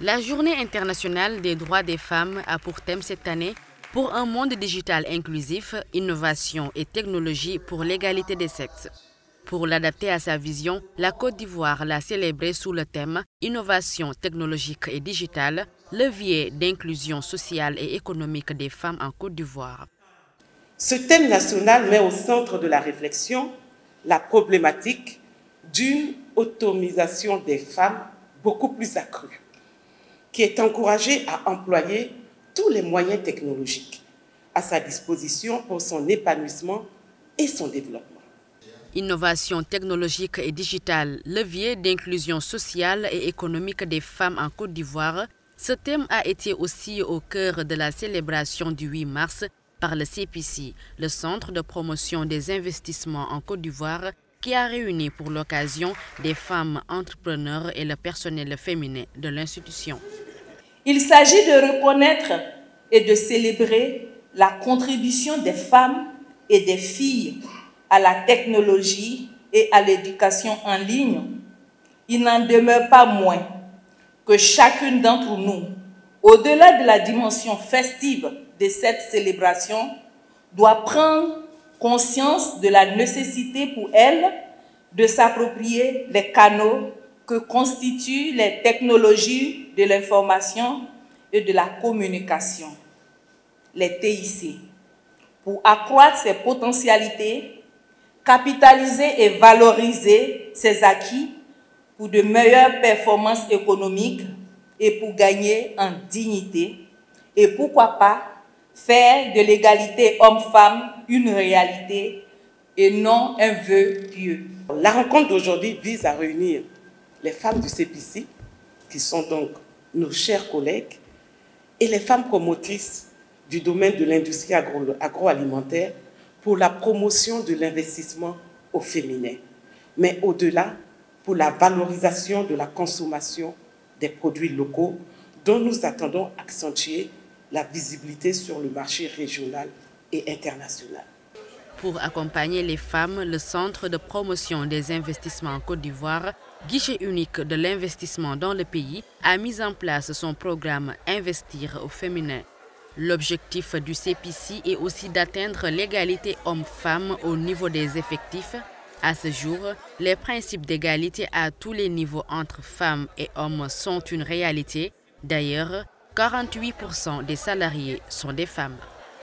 La Journée internationale des droits des femmes a pour thème cette année « Pour un monde digital inclusif, innovation et technologie pour l'égalité des sexes ». Pour l'adapter à sa vision, la Côte d'Ivoire l'a célébré sous le thème « Innovation technologique et digitale, levier d'inclusion sociale et économique des femmes en Côte d'Ivoire ». Ce thème national met au centre de la réflexion la problématique d'une autonomisation des femmes beaucoup plus accrue, qui est encouragée à employer tous les moyens technologiques à sa disposition pour son épanouissement et son développement. Innovation technologique et digitale, levier d'inclusion sociale et économique des femmes en Côte d'Ivoire, ce thème a été aussi au cœur de la célébration du 8 mars par le CPC, le Centre de promotion des investissements en Côte d'Ivoire, qui a réuni pour l'occasion des femmes entrepreneurs et le personnel féminin de l'institution. Il s'agit de reconnaître et de célébrer la contribution des femmes et des filles à la technologie et à l'éducation en ligne. Il n'en demeure pas moins que chacune d'entre nous, au-delà de la dimension festive de cette célébration, doit prendre conscience de la nécessité pour elle de s'approprier les canaux que constituent les technologies de l'information et de la communication, les TIC, pour accroître ses potentialités, capitaliser et valoriser ses acquis pour de meilleures performances économiques et pour gagner en dignité, et pourquoi pas faire de l'égalité homme-femme une réalité et non un vœu pieux. La rencontre d'aujourd'hui vise à réunir les femmes du CPC, qui sont donc nos chers collègues, et les femmes promotrices du domaine de l'industrie agroalimentaire pour la promotion de l'investissement au féminin, mais au-delà, pour la valorisation de la consommation des produits locaux dont nous attendons accentuer la visibilité sur le marché régional et international. Pour accompagner les femmes, le Centre de promotion des investissements en Côte d'Ivoire, guichet unique de l'investissement dans le pays, a mis en place son programme Investir au féminin. L'objectif du CPC est aussi d'atteindre l'égalité homme-femme au niveau des effectifs. À ce jour, les principes d'égalité à tous les niveaux entre femmes et hommes sont une réalité. D'ailleurs, 48% des salariés sont des femmes.